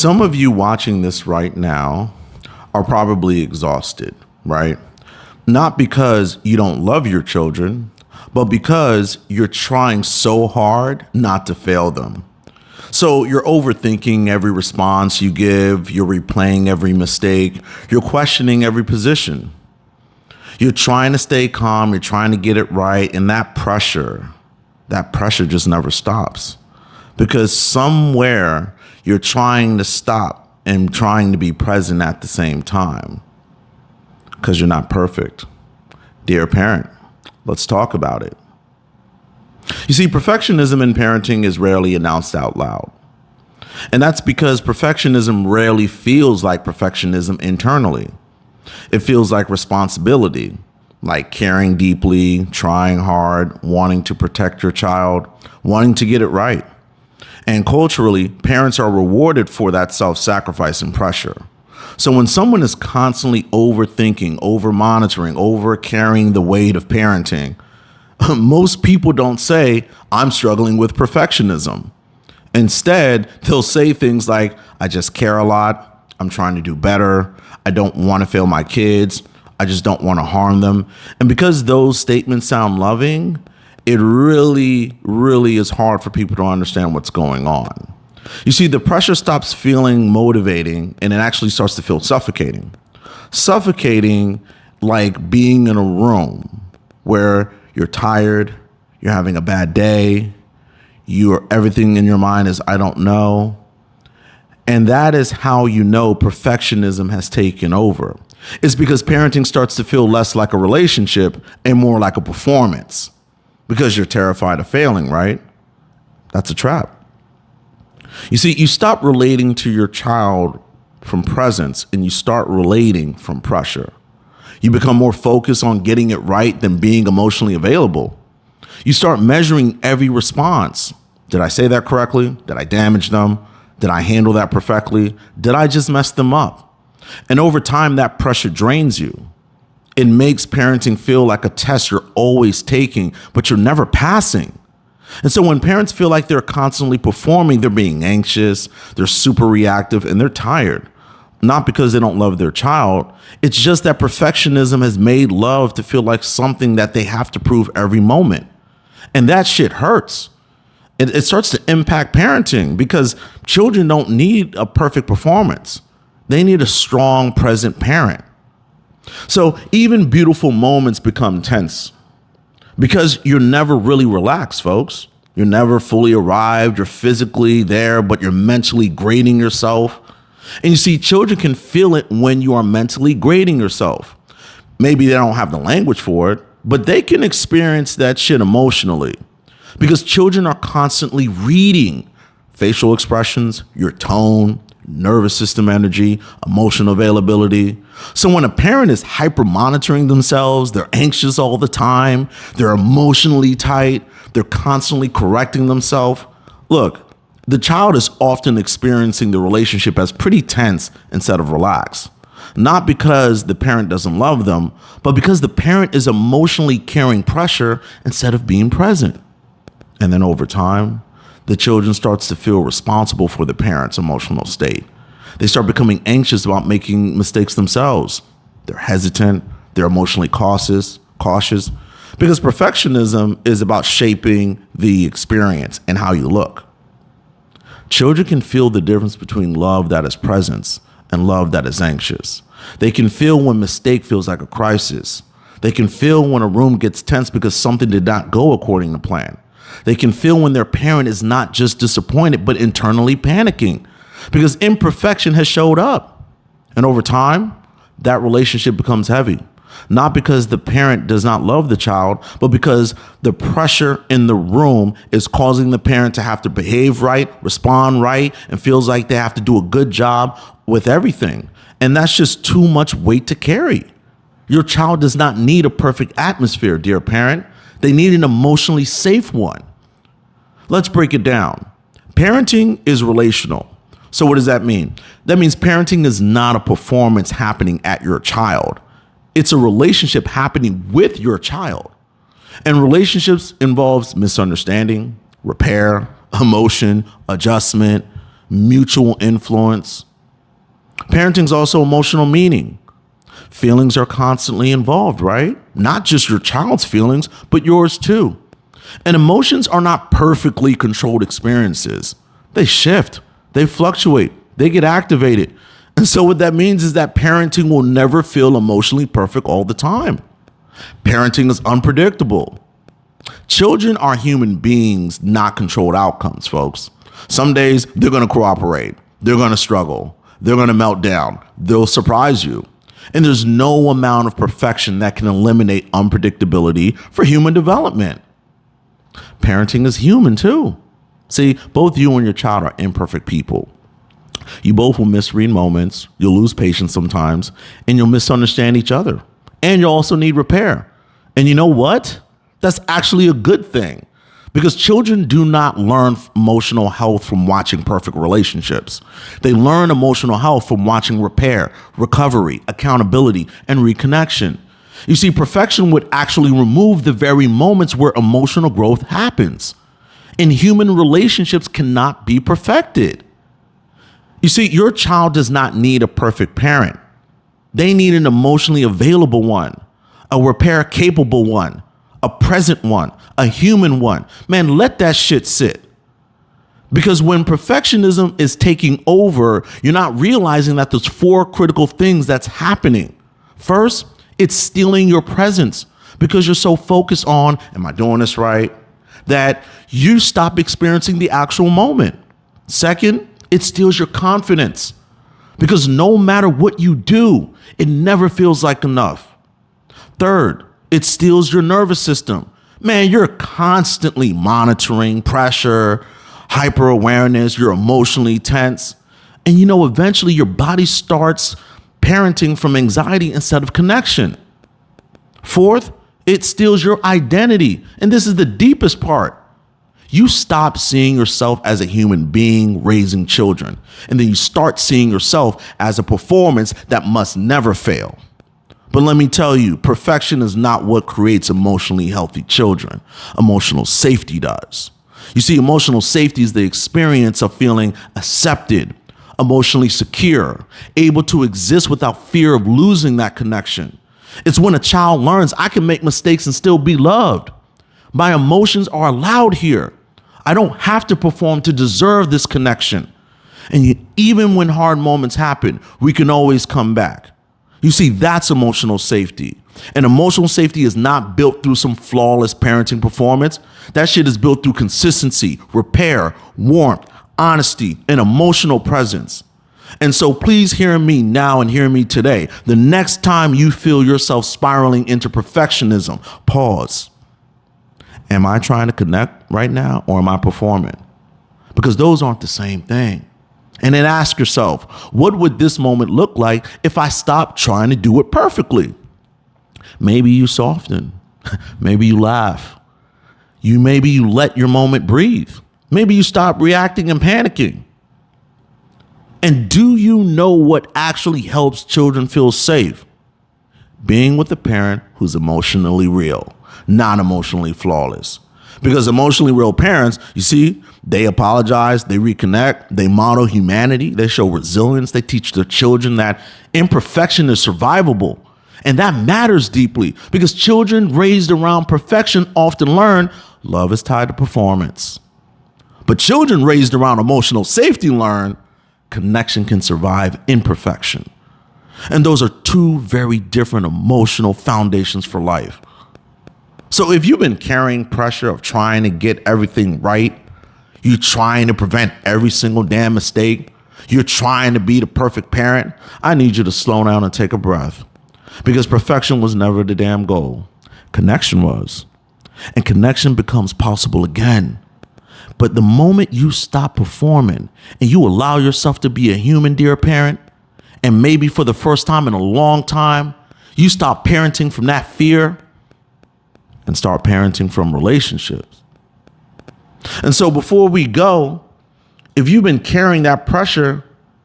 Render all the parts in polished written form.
Some of you watching this right now are probably exhausted, right? Not because you don't love your children, but because you're trying so hard not to fail them. So you're overthinking every response you give, you're replaying every mistake, you're questioning every position. You're trying to stay calm, you're trying to get it right, and that pressure just never stops. Because somewhere you're trying to stop and trying to be present at the same time. Because you're not perfect. Dear parent, let's talk about it. You see, perfectionism in parenting is rarely announced out loud. And that's because perfectionism rarely feels like perfectionism internally. It feels like responsibility, like caring deeply, trying hard, wanting to protect your child, wanting to get it right. And culturally, parents are rewarded for that self-sacrifice and pressure. So when someone is constantly overthinking, over-monitoring, over-carrying the weight of parenting, most people don't say, I'm struggling with perfectionism. Instead, they'll say things like, I just care a lot. I'm trying to do better. I don't want to fail my kids. I just don't want to harm them. And because those statements sound loving, it really, really is hard for people to understand what's going on. You see, the pressure stops feeling motivating and it actually starts to feel suffocating. Suffocating like being in a room where you're tired, you're having a bad day, everything in your mind is, I don't know. And that is how you know perfectionism has taken over. It's because parenting starts to feel less like a relationship and more like a performance. Because you're terrified of failing, right? That's a trap. You see, you stop relating to your child from presence and you start relating from pressure. You become more focused on getting it right than being emotionally available. You start measuring every response. Did I say that correctly? Did I damage them? Did I handle that perfectly? Did I just mess them up? And over time, that pressure drains you. It makes parenting feel like a test you're always taking, but you're never passing. And so when parents feel like they're constantly performing, they're being anxious, they're super reactive, and they're tired. Not because they don't love their child. It's just that perfectionism has made love to feel like something that they have to prove every moment. And that shit hurts. It starts to impact parenting because children don't need a perfect performance. They need a strong, present parent. So even beautiful moments become tense because you're never really relaxed, folks. You're never fully arrived. You're physically there, but you're mentally grading yourself. And you see, children can feel it when you are mentally grading yourself. Maybe they don't have the language for it, but they can experience that shit emotionally because children are constantly reading facial expressions, your tone, nervous system energy, emotional availability. So when a parent is hyper monitoring themselves, they're anxious all the time, they're emotionally tight, they're constantly correcting themselves. Look, the child is often experiencing the relationship as pretty tense instead of relaxed. Not because the parent doesn't love them, but because the parent is emotionally carrying pressure instead of being present. And then over time, the children starts to feel responsible for the parent's emotional state. They start becoming anxious about making mistakes themselves. They're hesitant, they're emotionally cautious, because perfectionism is about shaping the experience and how you look. Children can feel the difference between love that is presence and love that is anxious. They can feel when mistake feels like a crisis. They can feel when a room gets tense because something did not go according to plan. They can feel when their parent is not just disappointed, but internally panicking because imperfection has showed up. And over time, that relationship becomes heavy, not because the parent does not love the child, but because the pressure in the room is causing the parent to have to behave right, respond right, and feels like they have to do a good job with everything. And that's just too much weight to carry. Your child does not need a perfect atmosphere, dear parent. They need an emotionally safe one. Let's break it down. Parenting is relational. So what does that mean? That means parenting is not a performance happening at your child. It's a relationship happening with your child. And relationships involves misunderstanding, repair, emotion, adjustment. mutual influence. Parenting is also emotional meaning. Feelings are constantly involved, right? Not just your child's feelings, but yours too. And emotions are not perfectly controlled experiences. They shift, they fluctuate, they get activated. And so what that means is that parenting will never feel emotionally perfect all the time. Parenting is unpredictable. Children are human beings, not controlled outcomes, folks. Some days they're going to cooperate. They're going to struggle. They're going to melt down. They'll surprise you. And there's no amount of perfection that can eliminate unpredictability for human development. Parenting is human too. See, both you and your child are imperfect people. You both will misread moments, you'll lose patience sometimes, and you'll misunderstand each other. And you'll also need repair. And you know what? That's actually a good thing, because children do not learn emotional health from watching perfect relationships. They learn emotional health from watching repair, recovery, accountability, and reconnection. You see, perfection would actually remove the very moments where emotional growth happens. And human relationships cannot be perfected. You see, your child does not need a perfect parent. They need an emotionally available one, a repair capable one, a present one, a human one. Man, let that shit sit. Because when perfectionism is taking over, you're not realizing that there's 4 critical things that's happening. First, it's stealing your presence because you're so focused on, am I doing this right? That you stop experiencing the actual moment. Second, it steals your confidence because no matter what you do, it never feels like enough. Third, it steals your nervous system. Man, you're constantly monitoring pressure, hyper awareness, you're emotionally tense. And eventually your body starts parenting from anxiety instead of connection. Fourth, it steals your identity. And this is the deepest part. You stop seeing yourself as a human being raising children. And then you start seeing yourself as a performance that must never fail. But let me tell you, perfection is not what creates emotionally healthy children. Emotional safety does. You see, emotional safety is the experience of feeling accepted, emotionally secure, able to exist without fear of losing that connection. It's when a child learns, I can make mistakes and still be loved. My emotions are allowed here. I don't have to perform to deserve this connection. And even when hard moments happen, we can always come back. You see, that's emotional safety. And emotional safety is not built through some flawless parenting performance. That shit is built through consistency, repair, warmth, honesty, and emotional presence. And so please hear me now and hear me today. The next time you feel yourself spiraling into perfectionism, pause. Am I trying to connect right now, or am I performing? Because those aren't the same thing. And then ask yourself, what would this moment look like if I stopped trying to do it perfectly? Maybe you soften. Maybe you laugh. Maybe you let your moment breathe. Maybe you stop reacting and panicking. And do you know what actually helps children feel safe? Being with a parent who's emotionally real, not emotionally flawless. Because emotionally real parents, you see, they apologize, they reconnect, they model humanity, they show resilience, they teach their children that imperfection is survivable. And that matters deeply because children raised around perfection often learn love is tied to performance. But children raised around emotional safety learn connection can survive imperfection. And those are 2 very different emotional foundations for life. So if you've been carrying pressure of trying to get everything right, you're trying to prevent every single damn mistake, you're trying to be the perfect parent, I need you to slow down and take a breath. Because perfection was never the damn goal. Connection was. And connection becomes possible again. But the moment you stop performing and you allow yourself to be a human, dear parent, and maybe for the first time in a long time, you stop parenting from that fear and start parenting from relationships. And so before we go, if you've been carrying that pressure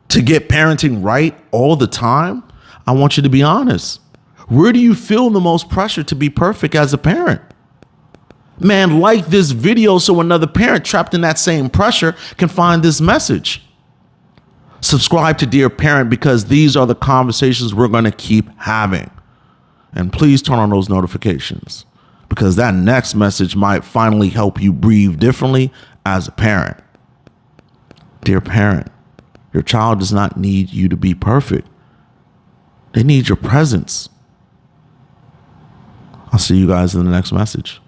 to get parenting right all the time, I want you to be honest. Where do you feel the most pressure to be perfect as a parent? Man, like this video so another parent trapped in that same pressure can find this message. Subscribe to Dear Parent, because these are the conversations we're going to keep having. And please turn on those notifications, because that next message might finally help you breathe differently as a parent. Dear parent, your child does not need you to be perfect. They need your presence. I'll see you guys in the next message.